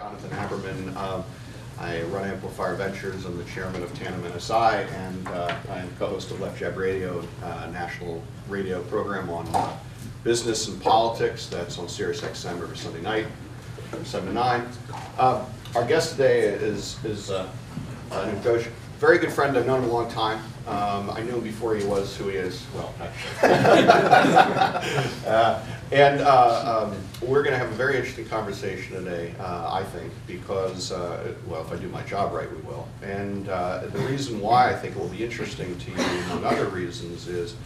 Jonathan Haberman. I run Amplifier Ventures. I'm the chairman of Tandem NSI, and I'm co-host of Left Jab Radio, national radio program on business and politics. That's on Sirius XM every Sunday night from 7 to 9. Our guest today is Anup Ghosh, very good friend. I've known him a long time. I knew him before he was who he is. Well, and we're going to have a very interesting conversation today, I think, because, well, if I do my job right, we will. And the reason why I think it will be interesting to you, among other reasons, is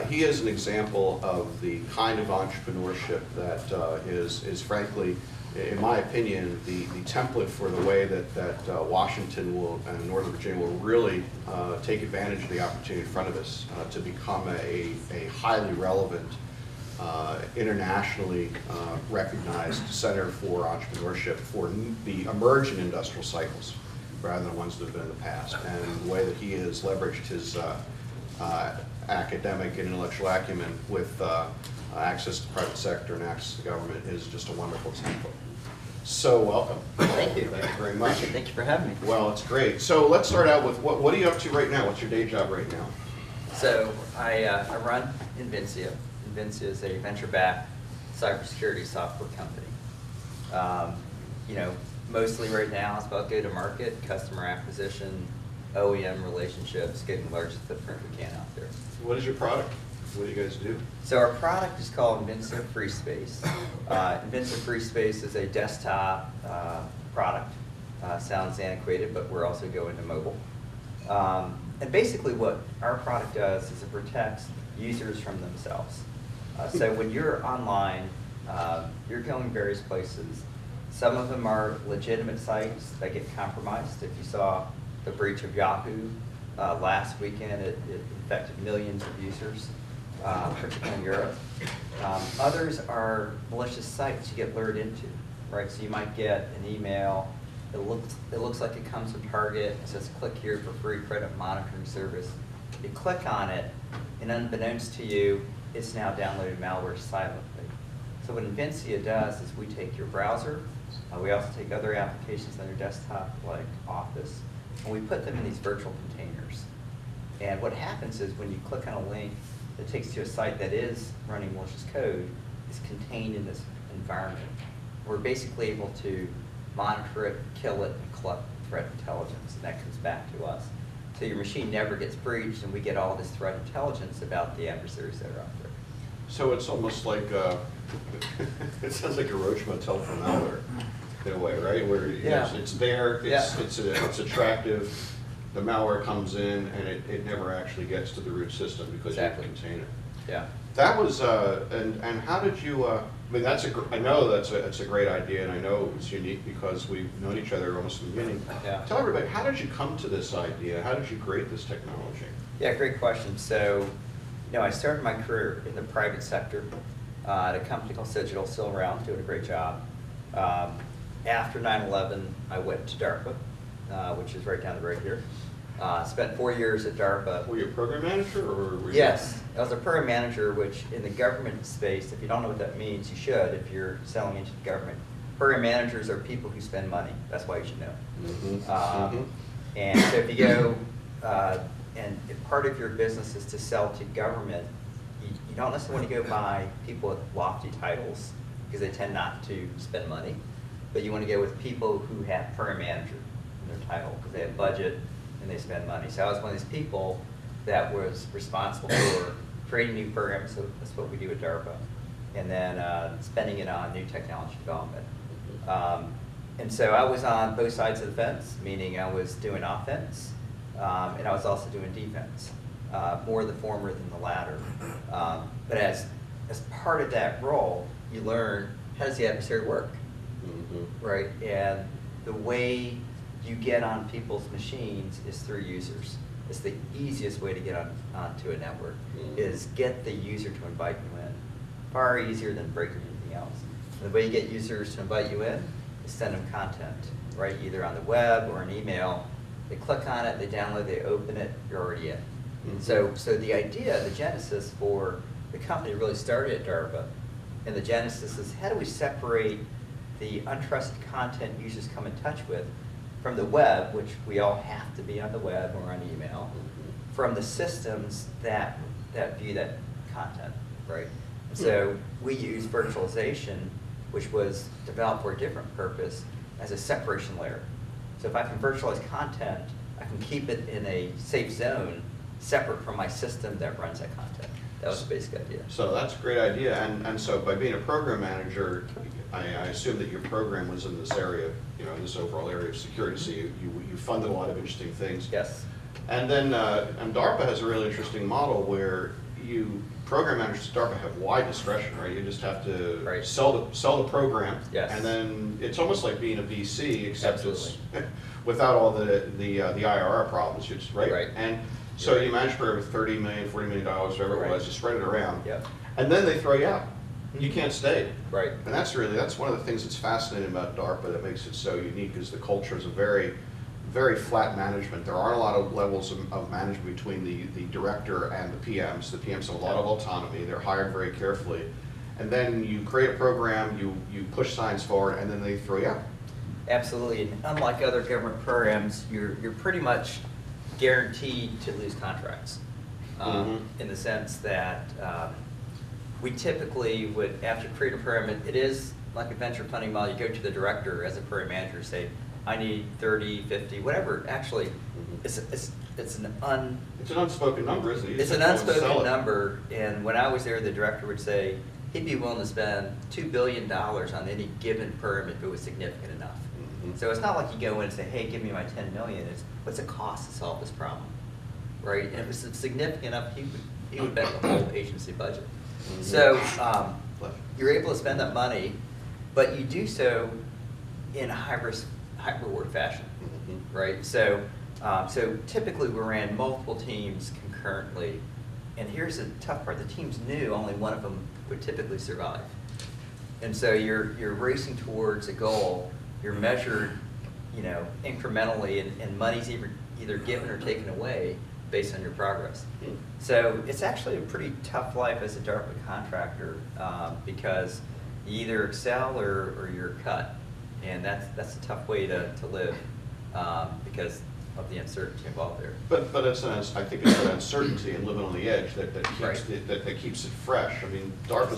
he is an example of the kind of entrepreneurship that is frankly, in my opinion, the template for the way that Washington will and Northern Virginia will really take advantage of the opportunity in front of us to become a highly relevant, internationally recognized center for entrepreneurship for the emerging industrial cycles rather than ones that have been in the past. And the way that he has leveraged his academic and intellectual acumen with access to the private sector and access to the government is just a wonderful example. So welcome. Thank you. Thank you very much. Thank you for having me. Well, it's great. So let's start out with what are you up to right now? What's your day job right now? So I run Invincea. Invincea is a venture-backed cybersecurity software company. You know, mostly right now it's about go-to-market, customer acquisition, OEM relationships, getting the largest footprint we can out there. What is your product? What do you guys do? So our product is called Invincea Free Space. Invincea Free Space is a desktop product. Sounds antiquated, but we're also going to mobile. And basically what our product does is it protects users from themselves. So when you're online, you're going various places. Some of them are legitimate sites that get compromised. If you saw the breach of Yahoo last weekend, it infected millions of users, particularly in Europe. Others are malicious sites you get lured into, right? So you might get an email. It looks like it comes from Target. It says click here for free credit monitoring service. You click on it, and unbeknownst to you, it's now downloaded malware silently. So what Invincea does is we take your browser. We also take other applications on your desktop like Office, and we put them in these virtual containers. And what happens is when you click on a link that takes to a site that is running malicious code, is contained in this environment. We're basically able to monitor it, kill it, and collect threat intelligence, and that comes back to us. So your machine never gets breached, and we get all this threat intelligence about the adversaries that are out there. So it's almost like it sounds like a roach motel for malware in a way, right? Where it's there, it's attractive. The malware comes in, and it never actually gets to the root system because you contain it. Yeah. That was and how did you? I mean, I know that's a great idea, and I know it's unique because we've known each other almost from the beginning. Yeah. Tell everybody, how did you come to this idea? How did you create this technology? Yeah, great question. So, you know, I started my career in the private sector at a company called Digital, still around, doing a great job. After 9/11, I went to DARPA, which is right down the road here. Spent 4 years at DARPA. Were you a program manager, or were you? Yes, I was a program manager, which in the government space, if you don't know what that means, you should if you're selling into the government. Program managers are people who spend money. That's why you should know. Mm-hmm. And so if you go, and if part of your business is to sell to government, you don't necessarily want to go by people with lofty titles because they tend not to spend money, but you want to go with people who have program manager in their title because they have budget and they spend money. So I was one of these people that was responsible for creating new programs, so that's what we do at DARPA, and then spending it on new technology development. And so I was on both sides of the fence, meaning I was doing offense, and I was also doing defense, more the former than the latter. But as part of that role, you learn how does the adversary work, right? And the way you get on people's machines is through users. It's the easiest way to get onto a network, is get the user to invite you in. Far easier than breaking anything else. And the way you get users to invite you in is send them content, right? Either on the web or an email. They click on it, they download, they open it, you're already in. So the idea, the genesis for the company really started at DARPA. And the genesis is how do we separate the untrusted content users come in touch with from the web, which we all have to be on the web or on email, from the systems that view that content, right? So we use virtualization, which was developed for a different purpose, as a separation layer. So if I can virtualize content, I can keep it in a safe zone, separate from my system that runs that content. That was the basic idea. So that's a great idea, and so by being a program manager, I assume that your program was in this area, in this overall area of security, so you funded a lot of interesting things. Yes. And then, and DARPA has a really interesting model where program managers at DARPA have wide discretion, right? You just have to sell the program, Yes. and then it's almost like being a VC, except it's without all the IRR problems, right? Right. And so you manage a program with $30 million, $40 million, whatever it was, you spread it around, Yep. and then they throw you out. You can't stay. Right. And that's one of the things that's fascinating about DARPA that makes it so unique, is the culture is a very, very flat management. There aren't a lot of levels of management between the director and the PMs. The PMs have a lot of autonomy. They're hired very carefully. And then you create a program, you push science forward, and then they throw you out. Absolutely, and unlike other government programs, you're pretty much guaranteed to lose contracts. In the sense that we typically would, after create a program, it is like a venture funding model. You go to the director as a program manager, say, I need 30, 50, whatever. Actually, it's an unspoken number, isn't it? It's an unspoken number, and when I was there, the director would say he'd be willing to spend $2 billion on any given program if it was significant enough. So it's not like you go in and say, hey, give me my 10 million. It's what's it cost to solve this problem, right? And if it was significant enough, he would bet the whole agency budget. So you're able to spend that money, but you do so in a high reward fashion, right? So typically we ran multiple teams concurrently, and here's the tough part: the teams knew only one of them would typically survive, and so you're racing towards a goal. You're measured, incrementally, and money's either given or taken away based on your progress. So it's actually a pretty tough life as a DARPA contractor, because you either excel or you're cut, and that's a tough way to live, because of the uncertainty involved there. But I think it's an uncertainty and living on the edge that keeps it fresh. I mean, DARPA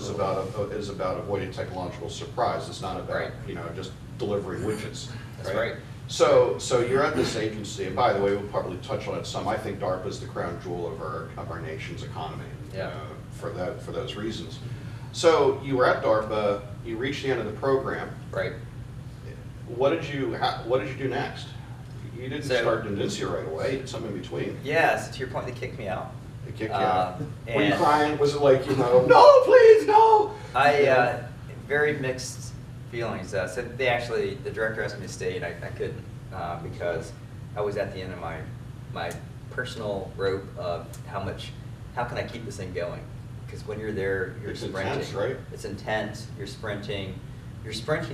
is about avoiding technological surprise. It's not about just delivering widgets. That's right. So you're at this agency, and by the way, we'll probably touch on it some. I think DARPA is the crown jewel of our nation's economy. For those reasons. So you were at DARPA. You reached the end of the program. Right. What did you do next? You didn't start Invincea right away. You did something in between. Yes, to your point, they kicked me out. They kicked you out. Were you crying? Was it like, no, please, no? Very mixed feelings. So the director asked me to stay, and I couldn't, because I was at the end of my personal rope of how can I keep this thing going? Because when you're there, you're sprinting. Intense, right? It's intense. You're sprinting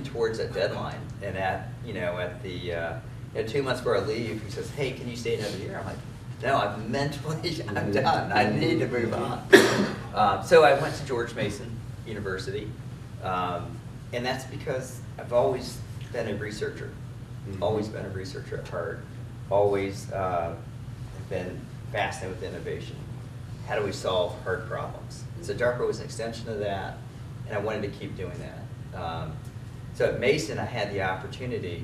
towards that deadline, and at the 2 months before I leave, he says, hey, can you stay another year? I'm like, no, I'm done. I need to move on. So I went to George Mason University, and that's because I've always been a researcher, always been a researcher at heart, always been fascinated with innovation. How do we solve hard problems? So DARPA was an extension of that, and I wanted to keep doing that. So at Mason, I had the opportunity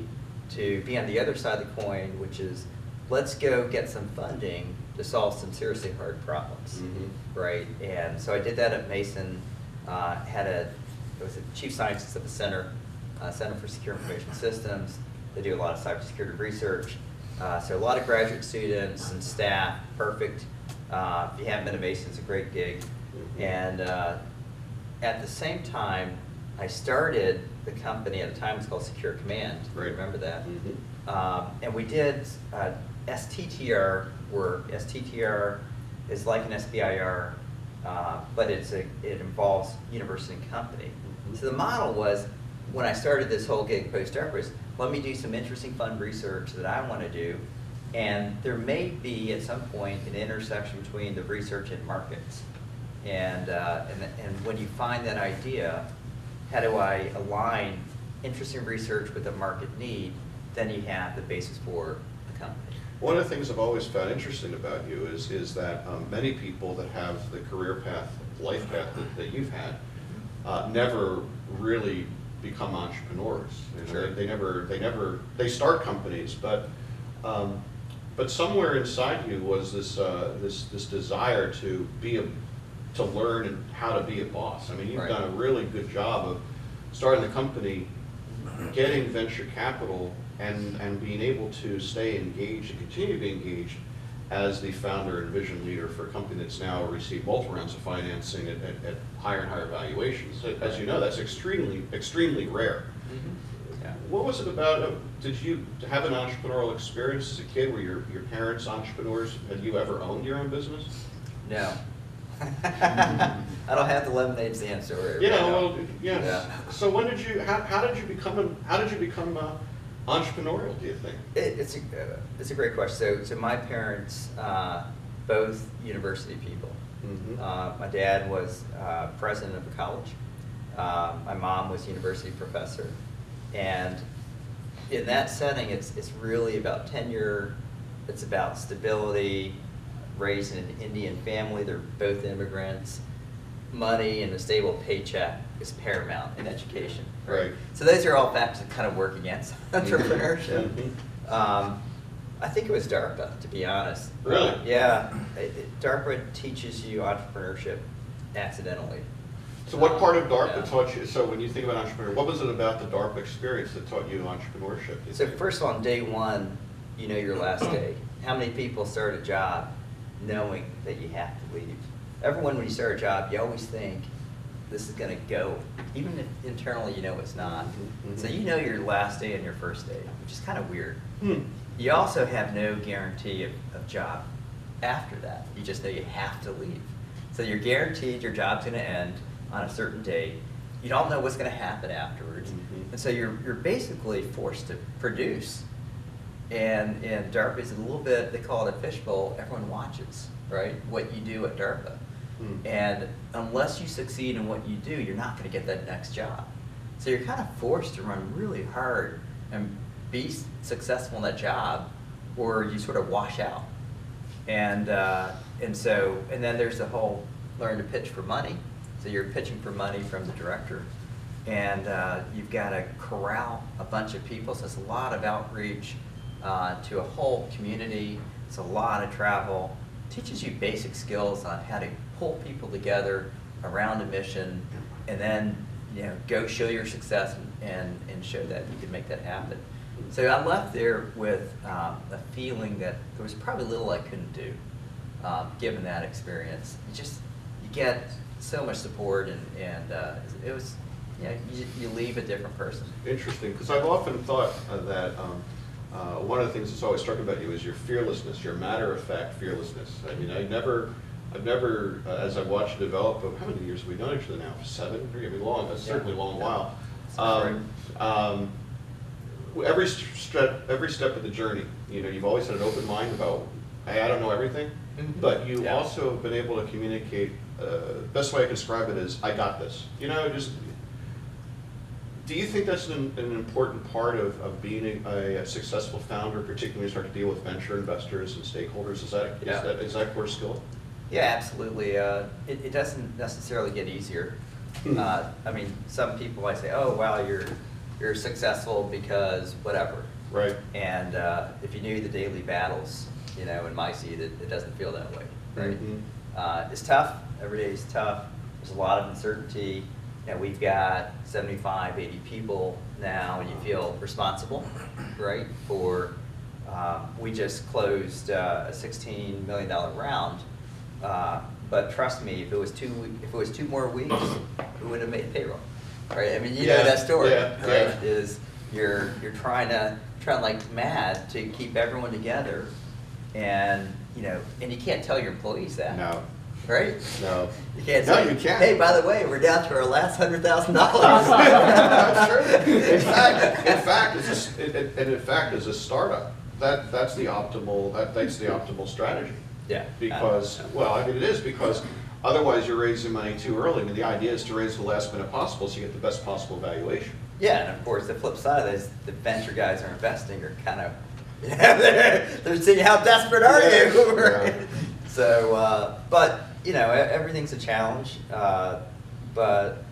to be on the other side of the coin, which is, let's go get some funding to solve some seriously hard problems, right? And so I did that at Mason. I was a chief scientist at the Center for Secure Information Systems. They do a lot of cybersecurity research. So a lot of graduate students and staff, perfect. If you haven't been to Mason, it's a great gig. And at the same time, I started the company. At the time it was called Secure Command. Right. Remember that? And we did STTR work. STTR is like an SBIR, but it involves university and company. So the model was, when I started this whole gig post-DARPA, is let me do some interesting fun research that I want to do, and there may be at some point an intersection between the research and markets. And when you find that idea, how do I align interesting research with a market need, then you have the basis for the company. One of the things I've always found interesting about you is that many people that have the career path, life path that you've had, never really become entrepreneurs. You know, Sure. they start companies, but somewhere inside you was this desire to learn how to be a boss. I mean, you've Right. done a really good job of starting the company, getting venture capital, and being able to stay engaged and continue to be engaged as the founder and vision leader for a company that's now received multiple rounds of financing at higher and higher valuations. As you know, that's extremely rare. Mm-hmm. Yeah. What was it about, did you have an entrepreneurial experience as a kid? Were your parents entrepreneurs? Had you ever owned your own business? No. I don't have the lemonade stand story. Yeah, well, yes. Yeah. So when did you, how did you become entrepreneurial, do you think? It's a great question. So my parents, both university people. Mm-hmm. My dad was president of a college. My mom was a university professor. And in that setting, it's really about tenure. It's about stability, raised in an Indian family. They're both immigrants. Money and a stable paycheck is paramount in education. Right. So those are all factors that kind of work against entrepreneurship. Mm-hmm. I think it was DARPA, to be honest. Really? Yeah. DARPA teaches you entrepreneurship accidentally. So what part of DARPA Yeah. taught you, so when you think about entrepreneurship, what was it about the DARPA experience that taught you entrepreneurship? do you So think? first of all, on day one, you know your last day. How many people start a job knowing that you have to leave? Everyone, when you start a job, you always think this is going to go, even if internally you know it's not. Mhm. So you know your last day and your first day, which is kind of weird. Hmm. You also have no guarantee of job after that. You just know you have to leave. So you're guaranteed your job's going to end on a certain date. You don't know what's going to happen afterwards. Mhm. And so you're basically forced to produce. And DARPA is a little bit, they call it a fishbowl, everyone watches, right, what you do at DARPA. Hmm. And unless you succeed in what you do, you're not going to get that next job. So you're kind of forced to run really hard and be successful in that job, or you sort of wash out. And then there's the whole learn to pitch for money. So you're pitching for money from the director, and you've got to corral a bunch of people. So it's a lot of outreach to a whole community. It's a lot of travel. Teaches you basic skills on how to pull people together around a mission, and then go show your success and show that you can make that happen. So I left there with a feeling that there was probably little I couldn't do, given that experience. You get so much support, and it was, you leave a different person. Interesting, because I've often thought that one of the things that's always struck about you is your fearlessness, your matter-of-fact fearlessness. I mean, I've never, as I've watched you develop, how many years have we known each other now? 7? I mean, long. That's certainly a long while. Every step of the journey, you've always had an open mind about, hey, I don't know everything, Mhm. but you Yeah. also have been able to communicate. Best way I can describe it is, I got this. Do you think that's an important part of being a successful founder, particularly when you start to deal with venture investors and stakeholders? Is that core skill? Yeah, absolutely. It doesn't necessarily get easier. I mean, some people I say, oh, wow, you're successful because whatever. Right. And if you knew the daily battles, in my seat, it doesn't feel that way, right? Mhm. It's tough. Every day is tough. There's a lot of uncertainty. We've got 75, 80 people now, and you feel responsible, right? We just closed a $16 million round, but trust me, if it was 2 more weeks, we would have made payroll, right? I mean, you know that story, yeah, right? yeah. Is you're trying like mad to keep everyone together, and and you can't tell your employees that. No. Right? No. You can't No, say, you can't. hey, by the way, we're down to our last $100,000. Sure. In fact, as a startup, that's the optimal strategy. Yeah. Because, well, I mean, it is, because otherwise you're raising money too early. I mean, the idea is to raise the last minute possible so you get the best possible valuation. Yeah, and of course, the flip side of this, the venture guys are investing are kind of, they're seeing how desperate are you? Right? Yeah. So, but, everything's a challenge, but,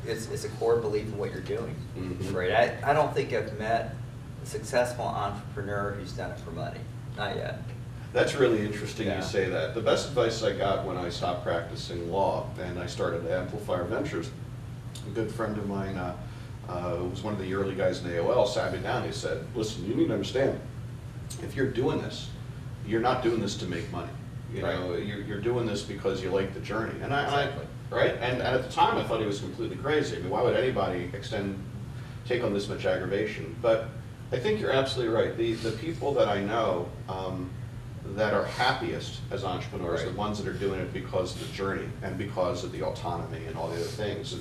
it's a core belief in what you're doing, Mhm. right? I don't think I've met a successful entrepreneur who's done it for money, not yet. That's really interesting Yeah. you say that. The best advice I got when I stopped practicing law and I started Amplifier Ventures, a good friend of mine, who was one of the early guys in AOL, sat me down and he said, listen, you need to understand, if you're doing this, you're not doing this to make money. You're doing this because you like the journey. And Exactly. right? And at the time I thought he was completely crazy. I mean, why would anybody take on this much aggravation? But I think you're absolutely right. The people that I know that are happiest as entrepreneurs are the ones that are doing it because of the journey and because of the autonomy and all the other things.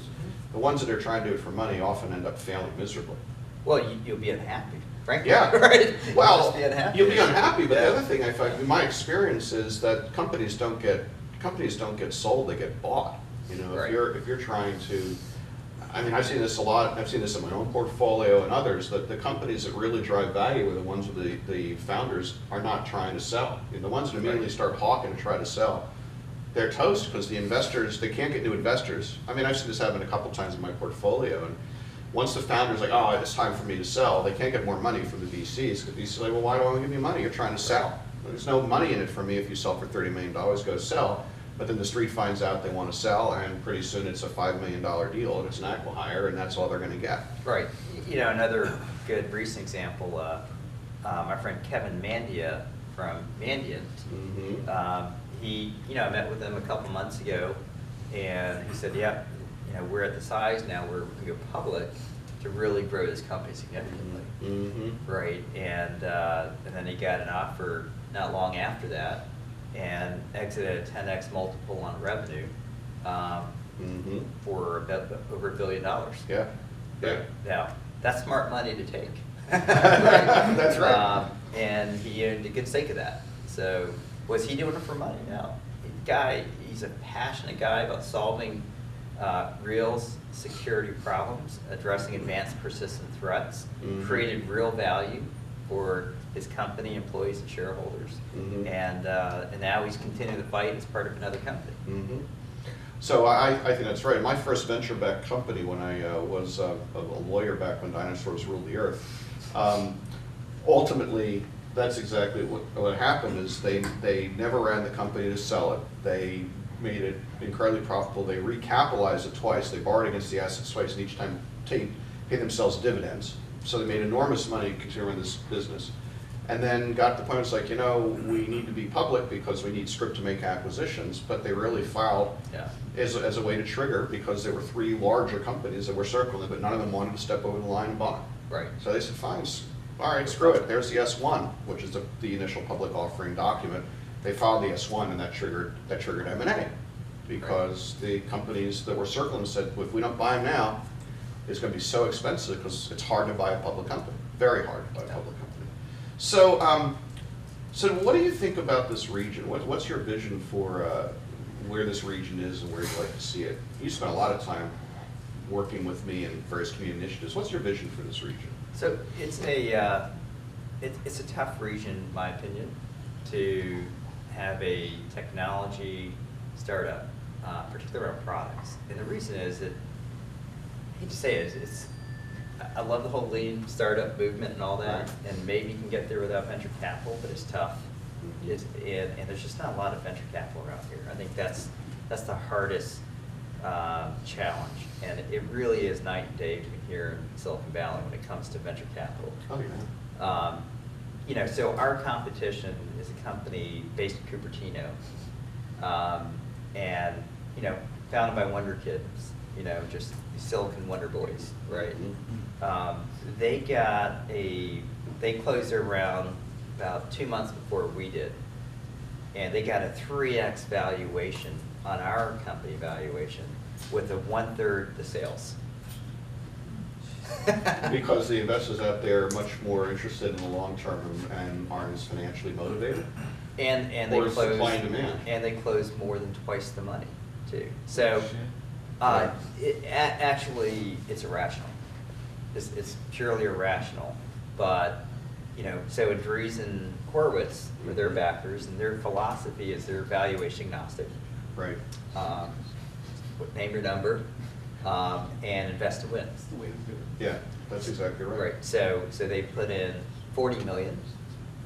The ones that are trying to do it for money often end up failing miserably. Well, you'll be unhappy, frankly. Yeah. Right? Well, You'll just be unhappy. you'll be unhappy, but Yeah. the other thing I find, in my experience, is that companies don't get sold; they get bought. Right. If you're trying to, I mean, I've seen this a lot. I've seen this in my own portfolio and others. That the companies that really drive value are the ones where the founders are not trying to sell. The ones that immediately start hawking and try to sell, they're toast because the investors, they can't get new investors. I mean, I've seen this happen a couple times in my portfolio, and once the founder's like, oh, it's time for me to sell, they can't get more money from the VCs. The VCs are like, well, why do I want to give you money? You're trying to sell. There's no money in it for me if you sell for $30 million, go sell. But then the street finds out they want to sell, and pretty soon it's a $5 million deal, and it's an acqui-hire, and that's all they're going to get. Right. Another good recent example, my friend Kevin Mandia from Mandiant, Mm-hmm. he, I met with him a couple months ago, and he said, yeah, we're at the size now where we can go public to really grow this company significantly. Mm-hmm. Right, and then he got an offer not long after that, and exited a 10x multiple on revenue Mm-hmm. for over $1 billion. Yeah. Yeah. Now, that's smart money to take. That's right. And he earned a good stake of that. So, was he doing it for money? No. He's a passionate guy about solving real security problems, addressing advanced persistent threats, Mhm. created real value for his company, employees, and shareholders. Mhm. And now he's continuing to fight as part of another company. Mm-hmm. So I think that's right. My first venture-backed company, when I was a lawyer back when dinosaurs ruled the earth, ultimately, that's exactly what happened. Is they never ran the company to sell it. They made it incredibly profitable. They recapitalized it twice. They borrowed against the assets twice, and each time paid themselves dividends. So they made enormous money continuing this business. And then got to the point, it's like, we need to be public because we need script to make acquisitions, but they really filed as a way to trigger, because there were 3 larger companies that were circling, but none of them wanted to step over the line and buy. Right. So they said, fine, all right, screw it. There's the S1, which is the initial public offering document. They filed the S1, and that triggered M&A, because the companies that were circling said, if we don't buy them now, it's going to be so expensive because it's hard to buy a public company, very hard to buy a public company. So, so what do you think about this region? What's your vision for where this region is and where you'd like to see it? You spent a lot of time working with me in various community initiatives. What's your vision for this region? So it's a tough region, in my opinion, to have a technology startup, particularly around products. And the reason is that, I hate to say it, I love the whole lean startup movement and all that, Right. and maybe you can get there without venture capital, but it's tough. And there's just not a lot of venture capital around here. I think that's the hardest challenge, and it really is night and day between here and Silicon Valley when it comes to venture capital. Oh, yeah. So our competition is a company based in Cupertino, and founded by Wonder Kids, just Silicon Wonder Boys, right? Mm-hmm. They closed their round about 2 months before we did, and they got a 3x valuation on our company valuation with a 1/3 the sales. Because the investors out there are much more interested in the long term and aren't as financially motivated? And they Or is closed, supply and demand? and they closed more than twice the money too. So actually, it's irrational. it's purely irrational. But, you know, so Andreessen Horowitz are their backers, and their philosophy is they're valuation agnostic. Right. Name your number, and invest to win. That's the way to do it. Yeah, that's exactly right. Right, so they put in 40 million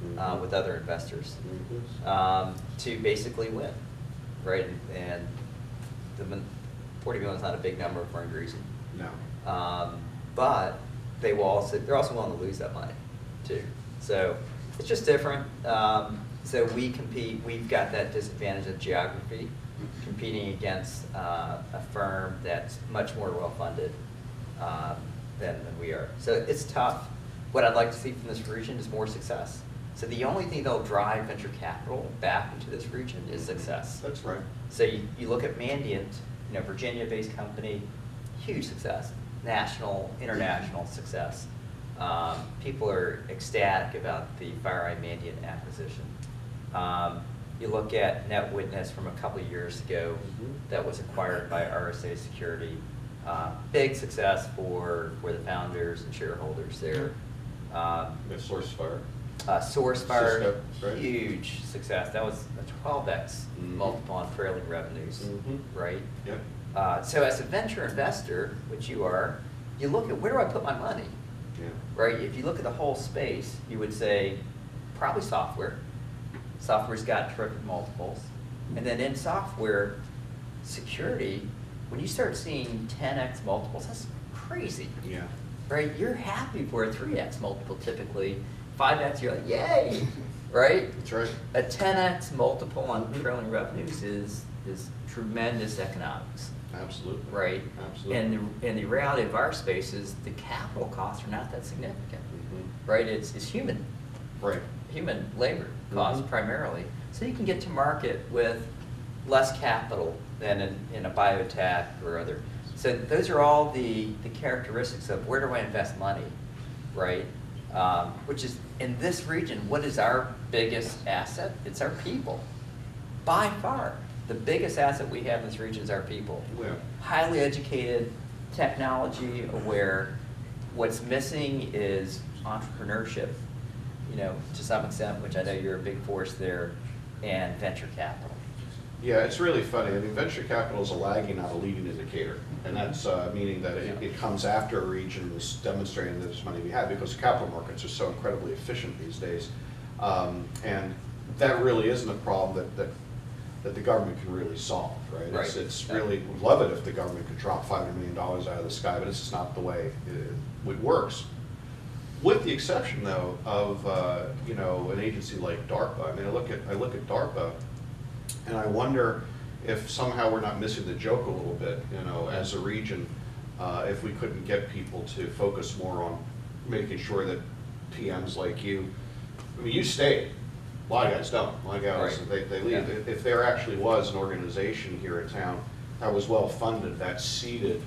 Mhm. with other investors Mhm. to basically win, right? And the 40 million is not a big number for Andreessen. No. But they're also willing to lose that money too. So it's just different. So we compete, we've got that disadvantage of geography, competing against a firm that's much more well-funded than we are. So it's tough. What I'd like to see from this region is more success. So the only thing that'll drive venture capital back into this region is success. That's right. So you look at Mandiant, you know, Virginia-based company, huge success, national, international success. People are ecstatic about the FireEye Mandiant acquisition. You look at NetWitness from a couple of years ago that was acquired by RSA Security. Big success for the founders and shareholders there. It's SourceFire. SourceFire, Cisco, right? huge success. That was a 12x multiple on trailing revenues, right? Yep. So as a venture investor, which you are, you look at where do I put my money, Yeah. right? If you look at the whole space, you would say probably software. Software's got terrific multiples. And then in software, security, when you start seeing 10x multiples, that's crazy. Yeah. Right? You're happy for a 3x multiple typically. 5x, you're like, yay, right? That's right. A 10x multiple on trailing revenues is tremendous economics, Absolutely. right? Absolutely. And the reality of our space is the capital costs are not that significant, right? It's human Right. labor costs Mhm. primarily. So you can get to market with less capital than in a biotech or other. So those are all the characteristics of where do I invest money, right? Which is, in this region, what is our biggest asset? It's our people. By far, the biggest asset we have in this region is our people. Yeah. Highly educated, technology aware. What's missing is entrepreneurship, you know, to some extent, which I know you're a big force there, and venture capital. Yeah, it's really funny. I mean, venture capital is a lagging, not a leading indicator. And that's meaning that it comes after a region is demonstrating that there's money to be had because capital markets are so incredibly efficient these days. And that really isn't a problem that the government can really solve, right? Right. It's really, we'd love it if the government could drop $500 million out of the sky, but it's just not the way it works. With the exception, though, of you know, an agency like DARPA. I mean, I look at DARPA, and I wonder if somehow we're not missing the joke a little bit, you know, as a region, if we couldn't get people to focus more on making sure that PMs like you, I mean, you stay. A lot of guys don't. A lot of guys, Right. they leave. Yeah. If there actually was an organization here in town that was well funded, that seeded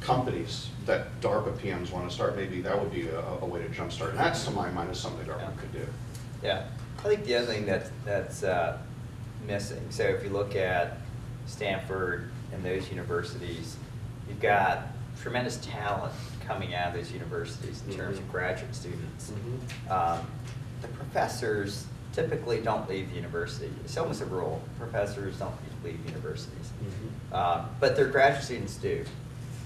companies that DARPA PMs want to start, maybe that would be a way to jumpstart. And that's, to my mind, is something the government could do. Yeah, I think the other thing that's missing, so if you look at Stanford and those universities, you've got tremendous talent coming out of those universities in terms of graduate students. The professors typically don't leave the university. It's almost a rule. Professors don't leave universities. But their graduate students do.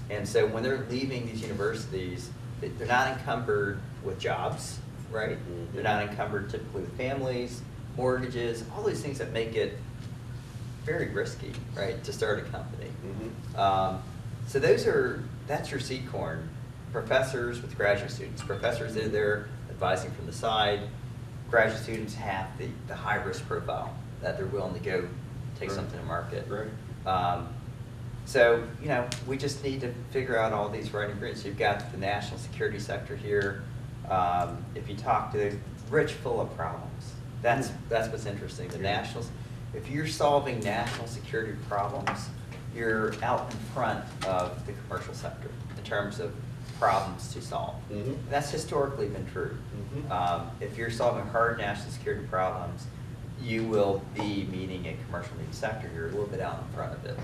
And so when they're leaving these universities, they're not encumbered with jobs, right? They're not encumbered typically with families, mortgages, all these things that make it very risky, right, to start a company. So that's your seed corn. Professors with graduate students. Professors are there advising from the side. Graduate students have the high risk profile that they're willing to go take something to market. Right. So, you know, we just need to figure out all these right ingredients. You've got the national security sector here. If you talk to rich full of problems, that's what's interesting. The nationals, if you're solving national security problems, you're out in front of the commercial sector in terms of problems to solve. That's historically been true. If you're solving hard national security problems, you will be meeting a commercial needs sector. You're a little bit out in front of it.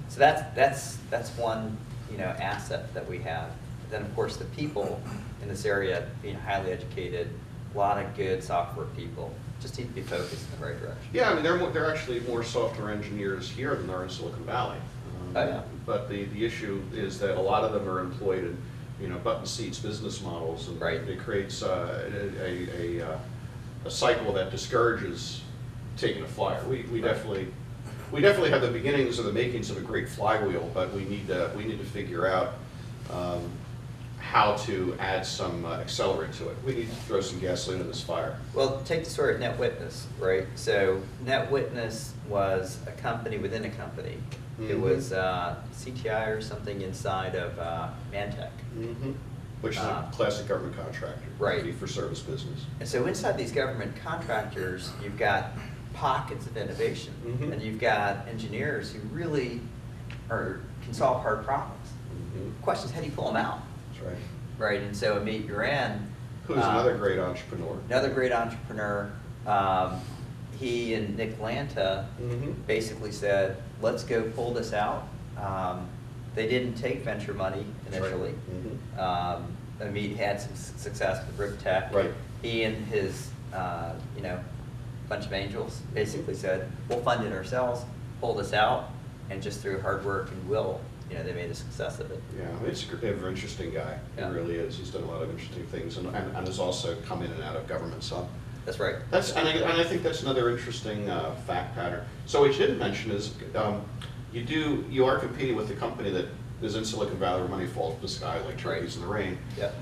So that's one, you know, asset that we have. then of course the people in this area being highly educated, a lot of good software people, just need to be focused in the right direction. Yeah, I mean, they're actually more software engineers here than there are in Silicon Valley. Oh, yeah. But the issue is that a lot of them are employed in, button seats business models, and Right. it creates a cycle that discourages taking a flyer. We definitely have the beginnings or the makings of a great flywheel, but we need to figure out how to add some accelerant to it. We need to throw some gasoline in this fire. Well, take the story of NetWitness, right? So NetWitness was a company within a company. It Mhm. was CTI or something inside of Mantech. Mm-hmm. Which is a classic government contractor. Right. Fee-for-service business. And so inside these government contractors, you've got pockets of innovation. Mhm. And you've got engineers who really can solve hard problems. Mhm. The question is, how do you pull them out? That's right. Right, and so Amit Uran, Who's another great entrepreneur. another great entrepreneur, he and Nick Lanta Mhm. basically said, let's go pull this out. They didn't take venture money initially. Mhm. Amit had some success with Rip Tech. Right. He and his, bunch of angels basically said, we'll fund it ourselves, pull this out, and just through hard work and will, they made a success of it. Yeah, it's a very interesting guy. Yeah. He really is. He's done a lot of interesting things, and has also come in and out of government some. That's right. And I think that's another interesting fact pattern. So what you didn't mention is you are competing with a company that is in Silicon Valley where money falls from the sky like turkeys in the rain. Yep.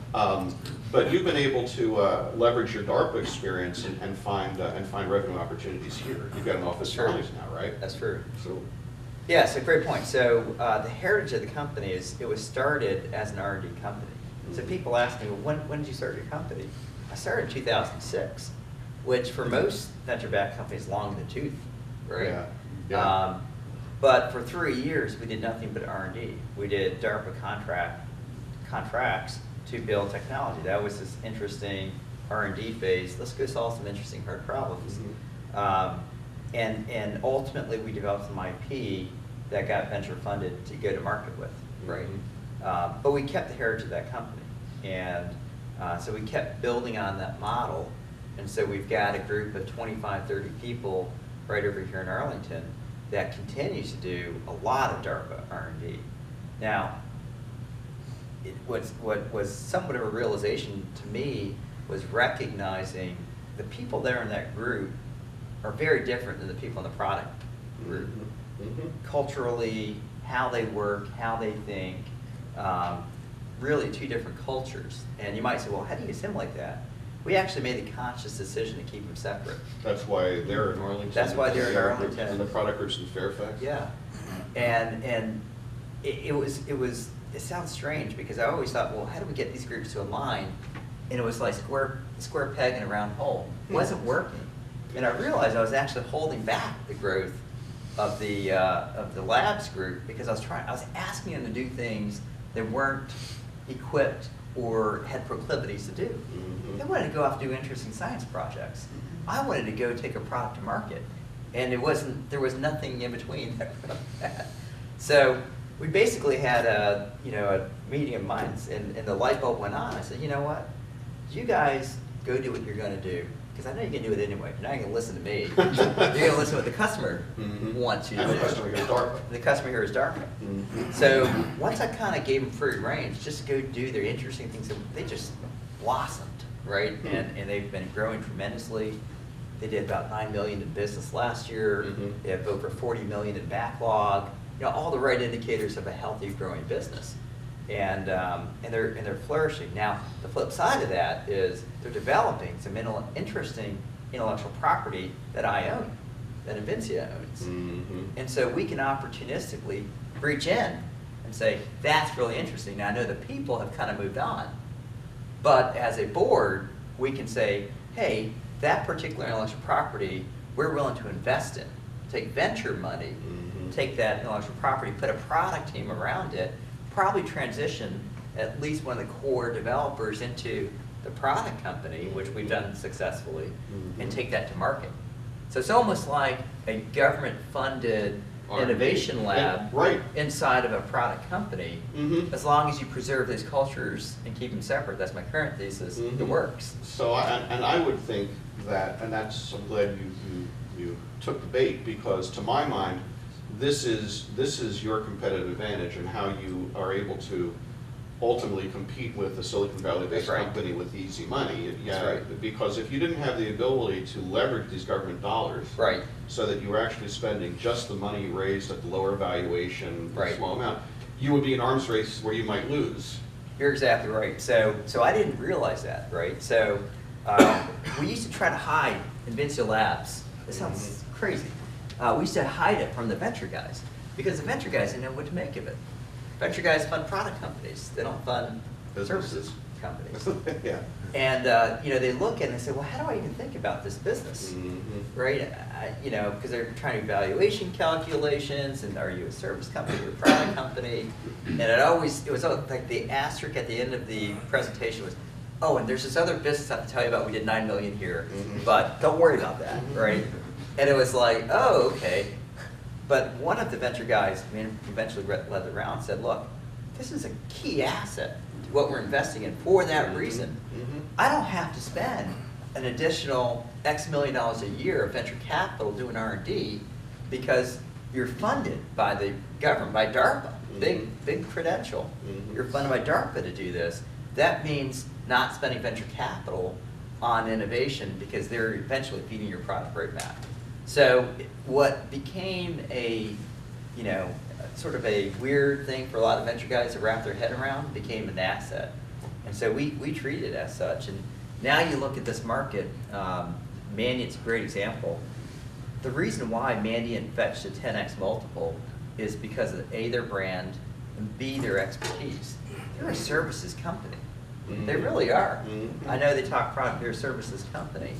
But you've been able to leverage your DARPA experience and find revenue opportunities here. You've got an office in Sure. Arlington now, right? That's true. So. Yeah, so great point. So the heritage of the company is it was started as an R&D company. So people ask me, well, when did you start your company? I started in 2006, which for most venture-backed companies, long in the tooth, right? Yeah. Yeah. But for 3 years, we did nothing but R&D. We did DARPA contracts to build technology. That was this interesting R&D phase. Let's go solve some interesting hard problems. Mhm. And ultimately, we developed some IP that got venture funded to go to market with, right? But we kept the heritage of that company. And so we kept building on that model. And so we've got a group of 25, 30 people right over here in Arlington that continues to do a lot of DARPA R&D. Now, what was somewhat of a realization to me was recognizing the people there in that group are very different than the people in the product group. Mhm. Culturally, how they work, how they think, really two different cultures. And you might say, well, how do you assimilate that? We actually made the conscious decision to keep them separate. That's why they're in Arlington. That's why they're in The Arlington. And the product group's in Fairfax. Yeah, and it sounds strange because I always thought, well, how do we get these groups to align? And it was like square peg in a round hole. It wasn't working, and I realized I was actually holding back the growth of the labs group because I was asking them to do things that weren't equipped or had proclivities to do. Mhm. They wanted to go off and do interesting science projects. I wanted to go take a product to market, and there was nothing in between that. So we basically had a meeting of minds, and the light bulb went on. I said, you know what? You guys go do what you're going to do, because I know you can do it anyway. You're not going to listen to me. You're going to listen to what the customer Mhm. wants you to And do. the customer gets DARPA. The customer here is DARPA. Mhm. So once I kind of gave them free range, just to go do their interesting things, they just blossomed, right? Mhm. And they've been growing tremendously. They did about $9 million in business last year. Mhm. They have over $40 million in backlog. All the right indicators of a healthy, growing business. And they're flourishing. Now, the flip side of that is they're developing some interesting intellectual property that I own, that Invincea owns. Mhm. And so we can opportunistically reach in and say, that's really interesting. Now, I know the people have kind of moved on, but as a board, we can say, hey, that particular intellectual property, we're willing to invest in, take venture money, Mhm. take that intellectual property, put a product team around it, probably transition at least one of the core developers into the product company, which we've done successfully, Mhm. and take that to market. So it's almost like a government-funded innovation lab And- right. inside of a product company, Mhm. as long as you preserve those cultures and keep them separate. That's my current thesis. It Mhm. works. So, I would think that, and I'm glad you took the bait, because to my mind, this is your competitive advantage and how you are able to ultimately compete with a Silicon Valley-based That's right. company with easy money. That's right. Because if you didn't have the ability to leverage these government dollars, Right. so that you were actually spending just the money you raised at the lower valuation, Right. small amount, you would be in arms race where you might lose. You're exactly right. So I didn't realize that, right? So we used to try to hide Invincea Labs. This sounds crazy. We used to hide it from the venture guys because the venture guys didn't know what to make of it. Venture guys fund product companies. They don't fund services companies. Yeah. And they look at it and they say, well, how do I even think about this business? Mhm. Right? Because they're trying to do valuation calculations, and are you a service company or a product company? And it was like the asterisk at the end of the presentation was, oh, and there's this other business I have to tell you about. We did $9 million here, but don't worry about that, right? And it was like, oh, okay. But one of the venture guys, eventually led the round, said, look, this is a key asset to what we're investing in for that reason. I don't have to spend an additional X million dollars a year of venture capital doing R&D because you're funded by the government, by DARPA, big credential. You're funded by DARPA to do this. That means not spending venture capital on innovation because they're eventually feeding your product roadmap. So what became a, sort of a weird thing for a lot of venture guys to wrap their head around became an asset. And so we treat it as such. And now you look at this market, Mandiant's a great example. The reason why Mandiant fetched a 10x multiple is because of A, their brand, and B, their expertise. They're a services company. They really are. I know they talk product, they're a services company.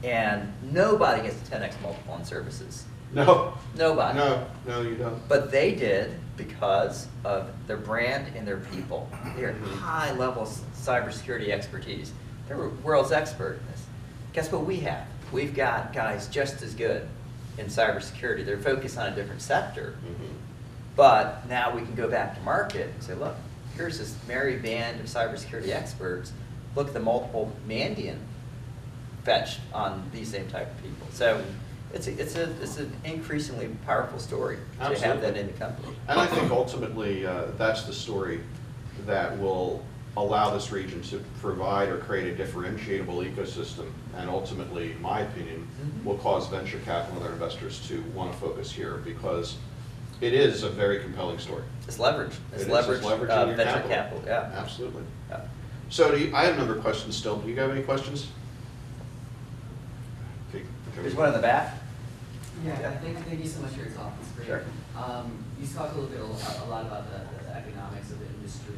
And nobody gets a 10x multiple on services. No. Nobody. No, you don't. But they did because of their brand and their people. They're high level cybersecurity expertise. They're the world's expert in this. Guess what we have? We've got guys just as good in cybersecurity. They're focused on a different sector. But now we can go back to market and say, look, here's this merry band of cybersecurity experts. Look at the multiple Mandiant fetched on these same type of people. So it's an increasingly powerful story to have Absolutely. that in the company. And I think ultimately that's the story that will allow this region to provide or create a differentiable ecosystem, and ultimately, in my opinion, will cause venture capital and other investors to want to focus here, because it is a very compelling story. It's leverage. It's It is. leverage, It's leveraging your venture capital. Yeah. Absolutely. Yeah. So I have a number of questions still. Do you have any questions? Okay. There's one in the back. Yeah, thank you so much for your talk. It's great. Sure. You talked a lot about the economics of the industry.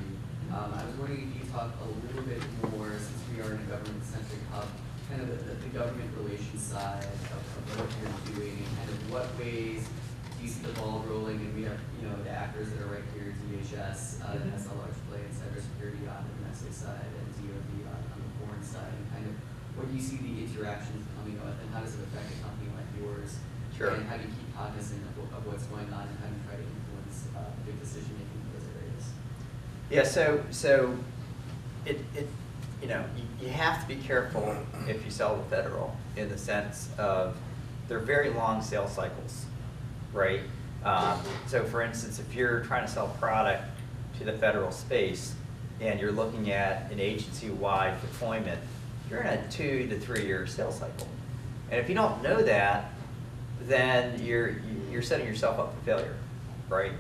I was wondering if you could talk a little bit more, since we are in a government-centric hub, kind of the government relations side of what you're doing, and kind of what ways do you see the ball rolling? And we have, the actors that are right here, DHS, that has a large play in cybersecurity on the domestic side, and DoD on the foreign side, and kind of what do you see the interactions coming up, and how does it affect a company like yours? Sure. And how do you keep cognizant of what's going on, and how do you try to influence big decision making in those areas? Yeah. So you have to be careful if you sell to federal, in the sense of they're very long sales cycles, right? So for instance, if you're trying to sell product to the federal space and you're looking at an agency-wide deployment, you're in a 2 to 3 year sales cycle. And if you don't know that, then you're setting yourself up for failure, right?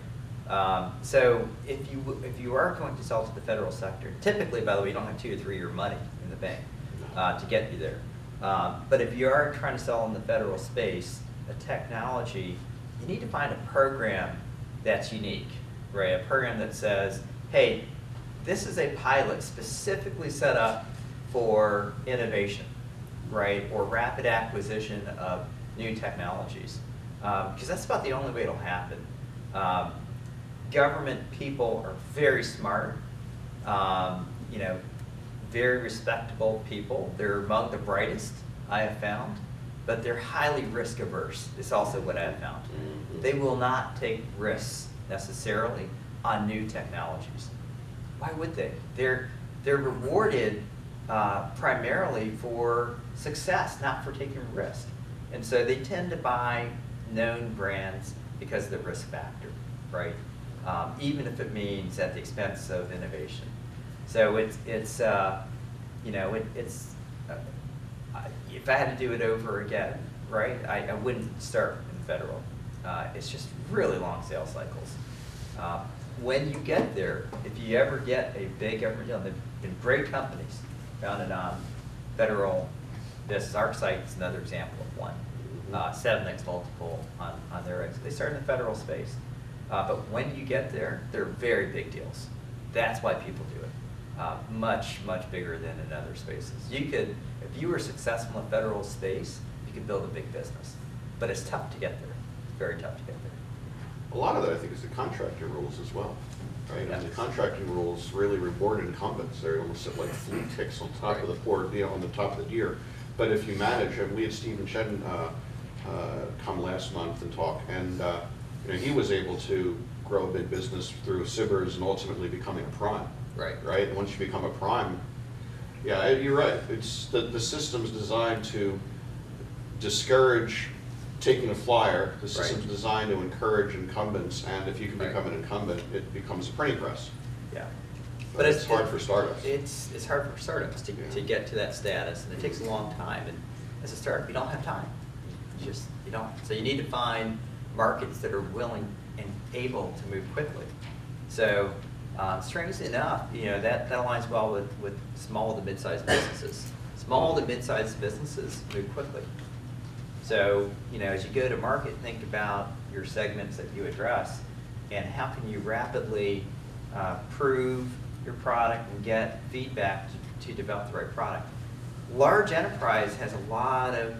So if you are going to sell to the federal sector, typically, by the way, you don't have 2 or 3 year money in the bank to get you there. But if you are trying to sell in the federal space, a technology, you need to find a program that's unique, right? A program that says, hey, this is a pilot specifically set up for innovation, right? Or rapid acquisition of new technologies. Because that's about the only way it'll happen. Government people are very smart, very respectable people. They're among the brightest, I have found. but they're highly risk averse. It's also what I've found. They will not take risks necessarily on new technologies. Why would they? They're rewarded primarily for success, not for taking risk. And so they tend to buy known brands because of the risk factor, right? Even if it means at the expense of innovation. So it's if I had to do it over again, right, I wouldn't start in federal. It's just really long sales cycles. When you get there, if you ever get a big government deal, they've been great companies founded on federal business. Our site's another example of one. 7x multiple on their exit. They start in the federal space. But when you get there, they're very big deals. That's why people do it. Much, much bigger than in other spaces. You could, if you were successful in the federal space, you could build a big business. But it's tough to get there. Very tough to get there. A lot of that, I think, is the contracting rules as well, right? Yeah. And the contracting rules really reward incumbents. They're almost like flea ticks on top of the poor, on the top of the deer. But if you manage, and we had Stephen Chen come last month and talk, and he was able to grow a big business through SIBRs and ultimately becoming a prime. Right. Right. And once you become a prime, yeah, you're right. It's the system's designed to discourage taking a flyer. The system's designed to encourage incumbents, and if you can become an incumbent, it becomes a printing press. Yeah. But it's hard for startups. It's hard for startups to get to that status, and it takes a long time. And as a startup, you don't have time. You don't. So you need to find markets that are willing and able to move quickly. So strangely enough, that aligns well with small to mid-sized businesses. Small to mid-sized businesses move quickly. So as you go to market, think about your segments that you address, and how can you rapidly prove your product and get feedback to develop the right product. Large enterprise has a lot of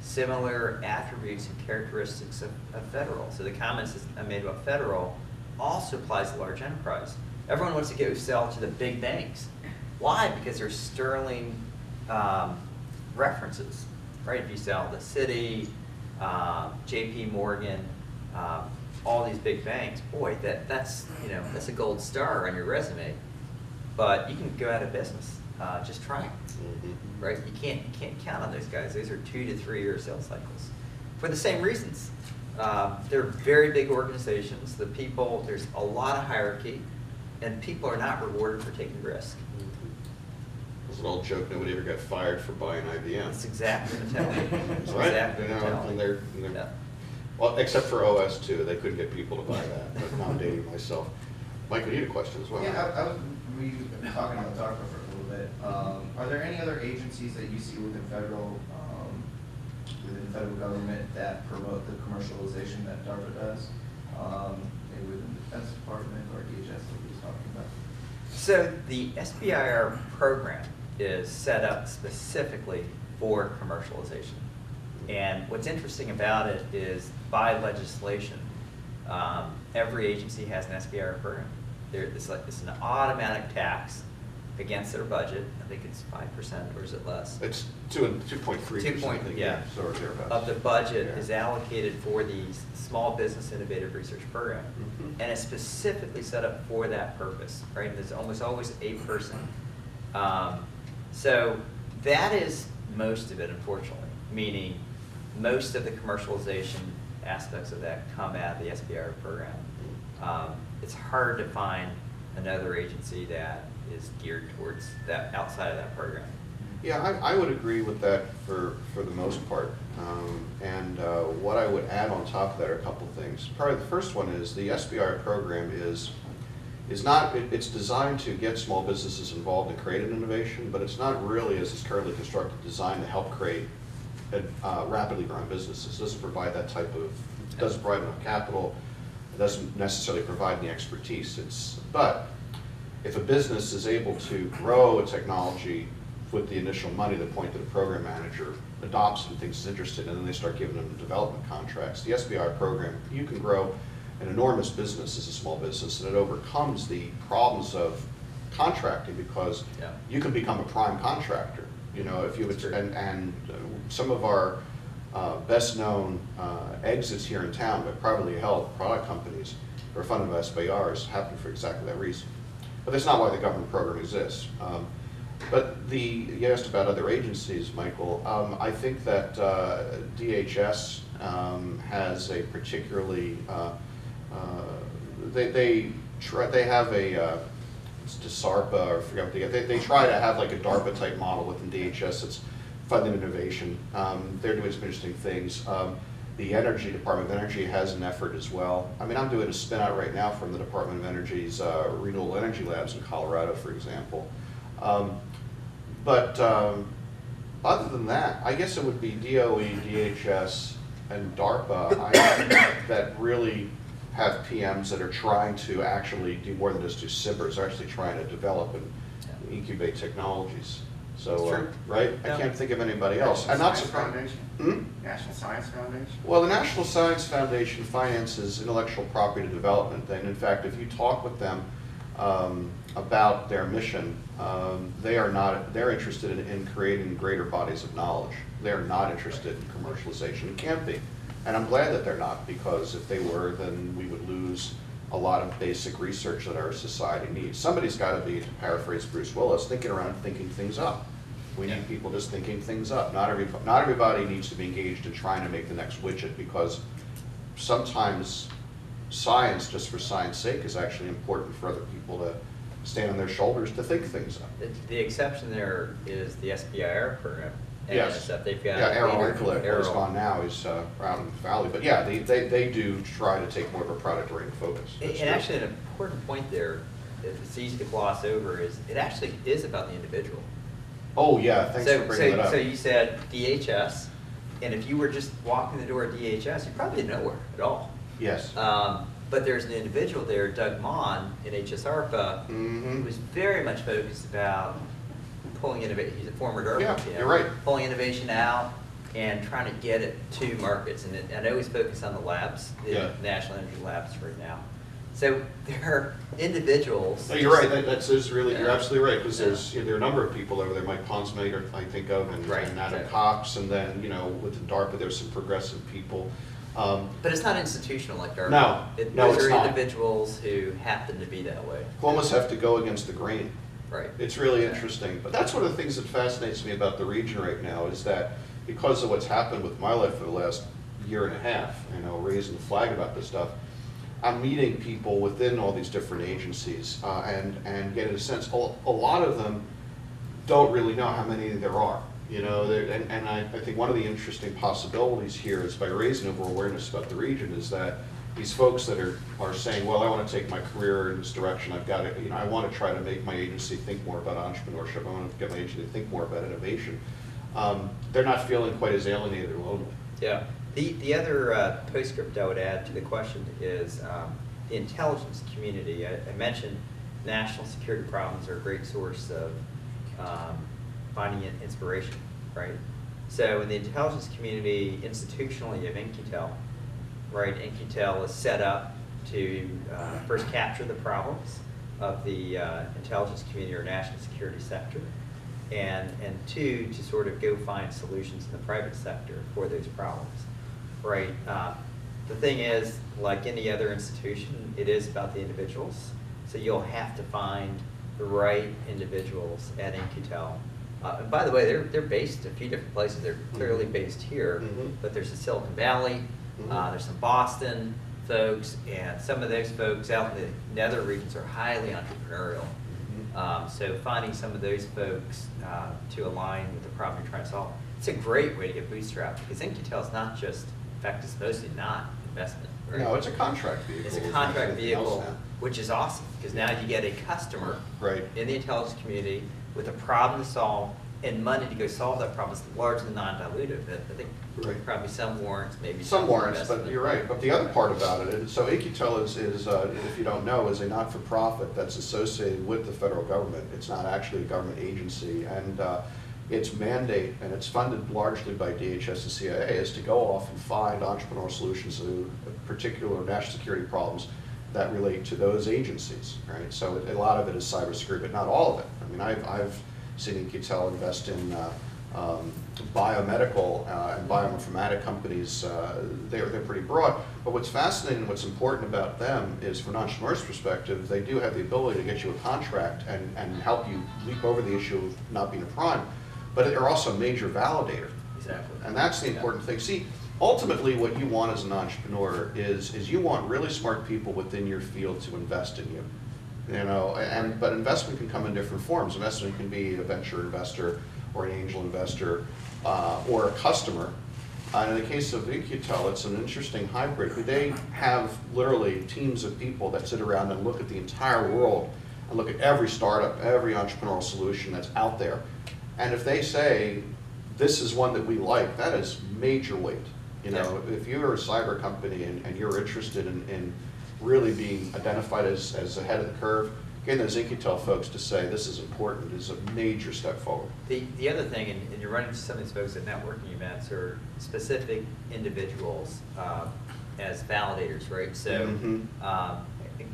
similar attributes and characteristics of federal. So the comments that I made about federal also applies to large enterprise. Everyone wants to go sell to the big banks. Why? Because they're sterling references, right? If you sell to Citi, JP Morgan, all these big banks, boy, that's a gold star on your resume. But you can go out of business just trying, right? You can't count on those guys. Those are 2 to 3 year sales cycles for the same reasons. They're very big organizations. The people, there's a lot of hierarchy, and people are not rewarded for taking risk. There's an old joke: nobody ever got fired for buying IBM. That's exactly the mentality. That's Right? exactly the mentality. And they're Yeah. well, except for OS2, they couldn't get people to buy that. But now I'm dating myself. Michael, you had a question as well. Yeah, we've been talking about DARPA for a little bit. Are there any other agencies that you see within federal government that promote the commercialization that DARPA does? Maybe within the Defense Department or DHS, like we was talking about? So the SBIR program is set up specifically for commercialization. And what's interesting about it is by legislation, every agency has an SBIR program. It's an automatic tax against their budget. I think it's 5%, or is it less? It's 2.3%. Yeah. So or thereabouts. Of the budget Yeah. is allocated for the Small Business Innovative Research Program. Mhm. And it's specifically set up for that purpose, right? There's almost always a person. So that is most of it, unfortunately, meaning most of the commercialization aspects of that come out of the SBIR program. It's hard to find another agency that is geared towards that, outside of that program. Yeah, I would agree with that for the most part. And what I would add on top of that are a couple things. Probably the first one is the SBIR program is not, it's designed to get small businesses involved and create an innovation, but it's not really, as it's currently constructed, designed to help create rapidly growing businesses. It doesn't provide that type of, it doesn't provide enough capital, it doesn't necessarily provide the expertise. But if a business is able to grow a technology with the initial money, the point that a program manager adopts and thinks is interested, and then they start giving them development contracts. The SBIR program, you can grow an enormous business as a small business, and it overcomes the problems of contracting because you can become a prime contractor. If you would, and some of our best-known exits here in town by privately held product companies who are funded by SBIRs happen for exactly that reason. But that's not why the government program exists. But you asked about other agencies, Michael. I think that DHS has a particularly, they have a, it's DSARPA, or I forget what they try to have like a DARPA type model within DHS that's funding innovation. They're doing some interesting things. The Department of Energy has an effort as well. I mean, I'm doing a spin out right now from the Department of Energy's renewable energy labs in Colorado, for example. But other than that, I guess it would be DOE, DHS, and DARPA that really have PMs that are trying to actually do more than just do SIBRs. They're actually trying to develop and incubate technologies. So, right? I can't think of anybody else. I'm not surprised. National Science Foundation? Well, the National Science Foundation finances intellectual property development, and in fact, if you talk with them about their mission, they're interested in creating greater bodies of knowledge. They're not interested in commercialization. It can't be. And I'm glad that they're not, because if they were, then we would lose a lot of basic research that our society needs. Somebody's got to be, to paraphrase Bruce Willis, thinking around, thinking things up. We need people just thinking things up. Not everybody needs to be engaged in trying to make the next widget, because sometimes science, just for science sake, is actually important for other people to stand on their shoulders to think things up. The exception there is the SBIR program. Yes. They've got Aaron Winkler is gone now. He's out in the valley. But yeah, they do try to take more of a product-oriented focus. And actually, an important point there, it's easy to gloss over, is it actually is about the individual. Oh yeah, thanks for bringing that up. So you said DHS, and if you were just walking the door at DHS, you probably didn't know her at all. Yes. But there's an individual there, Doug Mon, in HSARPA, who was very much focused about pulling innovation. He's a former DARPA. Yeah, you're right. Pulling innovation out and trying to get it to markets. And I know he's focused on the labs, the national energy labs right now. So there are individuals. No, you're right. That's really. You're absolutely right, because there are a number of people over there. Mike Ponsmaker, I think of, and Adam Cox, and then with the DARPA, there's some progressive people. But it's not institutional like DARPA. No, those are individuals who happen to be that way. You almost have to go against the grain. Right. It's really interesting. But that's one of the things that fascinates me about the region right now, is that because of what's happened with my life for the last year and a half, raising the flag about this stuff, I'm meeting people within all these different agencies and getting a sense. A lot of them don't really know how many there are. And I think one of the interesting possibilities here is, by raising overall awareness about the region, is that these folks that are saying, well, I want to take my career in this direction, I've got to, I want to try to make my agency think more about entrepreneurship, I want to get my agency to think more about innovation. They're not feeling quite as alienated or lonely. Yeah. The other postscript I would add to the question is the intelligence community. I mentioned national security problems are a great source of finding inspiration, right? So in the intelligence community, institutionally, you have InQtel, right? InQtel is set up to first capture the problems of the intelligence community or national security sector, and two, to sort of go find solutions in the private sector for those problems, right? The thing is, like any other institution, it is about the individuals. So you'll have to find the right individuals at InQtel. And by the way, they're based in a few different places. They're clearly based here, but there's the Silicon Valley, there's some Boston folks, and some of those folks out in the nether regions are highly entrepreneurial. So finding some of those folks to align with the problem you're trying to solve, it's a great way to get bootstrapped, because InQtel is not just, in fact, it's mostly not investment. Right? No, it's a contract vehicle. It's a contract vehicle, which is awesome, because now you get a customer in the intelligence community with a problem to solve and money to go solve that problem. It's largely non-dilutive. I think probably some warrants, maybe some warrants, but you're right. But the other part about it, so InQtel is if you don't know, is a not-for-profit that's associated with the federal government. It's not actually a government agency, and its mandate, and it's funded largely by DHS and CIA, is to go off and find entrepreneurial solutions to particular national security problems that relate to those agencies, right? So a lot of it is cybersecurity, but not all of it. I mean, I've seen InQtel invest in biomedical and bioinformatic companies, they're pretty broad. But what's fascinating, what's important about them is, from an entrepreneur's perspective, they do have the ability to get you a contract and help you leap over the issue of not being a prime. But they're also a major validator. Exactly. And that's the important thing. See, ultimately what you want as an entrepreneur is you want really smart people within your field to invest in you. You know, but investment can come in different forms. Investment can be a venture investor or an angel investor or a customer. In the case of In-Q-Tel, it's an interesting hybrid. They have literally teams of people that sit around and look at the entire world and look at every startup, every entrepreneurial solution that's out there. And if they say, this is one that we like, that is major weight. You know, if you're a cyber company and you're interested in really being identified as ahead of the curve, getting those In-Q-Tel folks to say this is important is a major step forward. The other thing, and you're running into some of these folks at networking events, are specific individuals as validators, right? So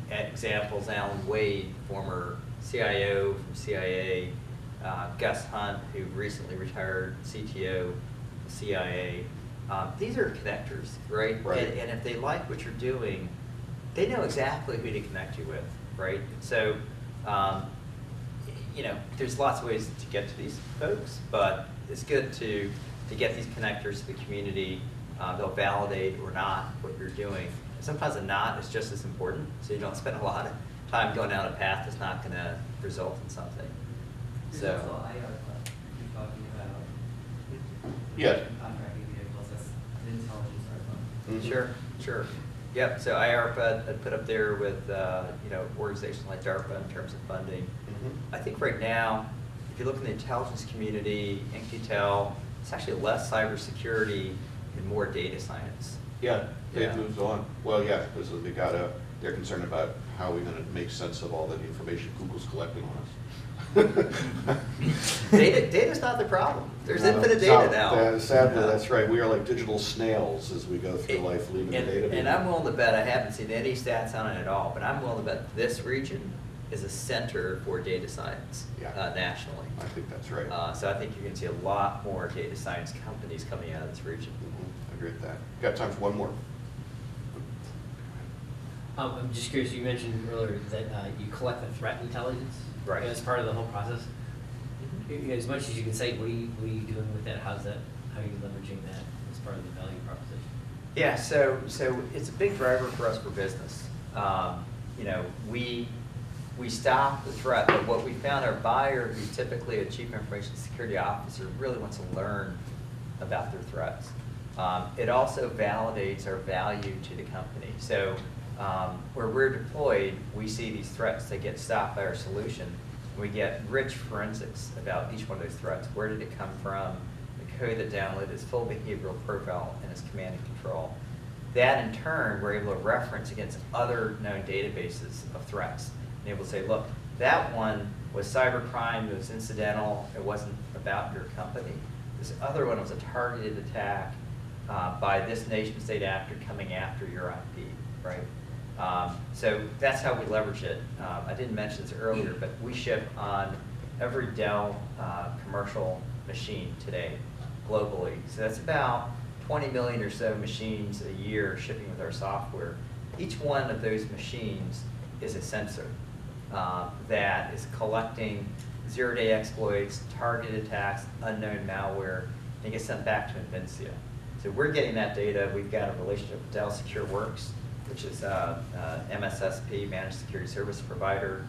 examples, Alan Wade, former CIO from CIA, Gus Hunt, who recently retired, CTO, CIA. These are connectors, right? And if they like what you're doing, they know exactly who to connect you with, right? So, you know, there's lots of ways to get to these folks, but it's good to get these connectors to the community. They'll validate or not what you're doing. Sometimes a not is just as important, so you don't spend a lot of time going down a path that's not going to result in something. There's also IR you're talking about. Yeah. Contracting vehicles, that's an intelligence ARPA. Sure. Yep, so IARPA I put up there with you know, organizations like DARPA in terms of funding. I think right now, if you look in the intelligence community, In-Q-Tel, it's actually less cybersecurity and more data science. Yeah, they've moved on. Well, yeah, because they're concerned about how we're going to make sense of all the information Google's collecting on us. Data's not the problem. There's infinite data now. Sadly, that's right. We are like digital snails as we go through life leaving the data. And I'm willing to bet, I haven't seen any stats on it at all, but I'm willing to bet this region is a center for data science nationally. I think that's right. So I think you're going to see a lot more data science companies coming out of this region. I agree with that. Got time for one more. I'm just curious, you mentioned earlier that you collect the threat intelligence as part of the whole process. As much as you can say, what are you doing with that? How are you leveraging that as part of the value proposition? Yeah, so it's a big driver for us for business. You know, we stop the threat, but what we found, our buyer, who's typically a chief information security officer, really wants to learn about their threats. It also validates our value to the company. So where we're deployed, we see these threats that get stopped by our solution. We get rich forensics about each one of those threats. Where did it come from? The code that downloaded, its full behavioral profile, and its command and control. That in turn, we're able to reference against other known databases of threats. And able to say, look, that one was cybercrime, it was incidental, it wasn't about your company. This other one was a targeted attack by this nation state actor coming after your IP, right? So that's how we leverage it. I didn't mention this earlier, but we ship on every Dell commercial machine today, globally. So that's about 20 million or so machines a year shipping with our software. Each one of those machines is a sensor that is collecting zero-day exploits, targeted attacks, unknown malware, and it gets sent back to Invincea. So we're getting that data. We've got a relationship with Dell SecureWorks, which is MSSP, Managed Security Service Provider.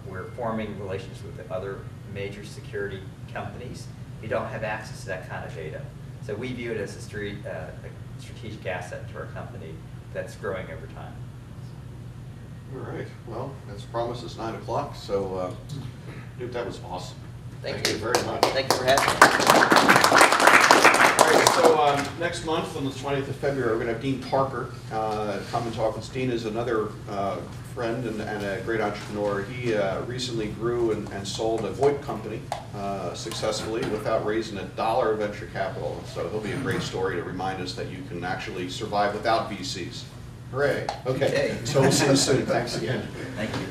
We're forming relationships with other major security companies who don't have access to that kind of data. So we view it as a strategic asset to our company that's growing over time. All right. Well, as promised, it's 9 o'clock. So, Duke, that was awesome. Thank you very much. Thank you for having me. All right, so next month on the 20th of February, we're going to have Dean Parker come and talk with us. Dean is another friend and a great entrepreneur. He recently grew and sold a VoIP company successfully without raising $1 of venture capital. So he'll be a great story to remind us that you can actually survive without VCs. Hooray. Okay, so we'll see you soon. Thanks again. Thank you.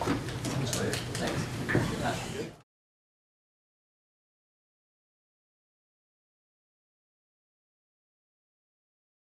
Thanks.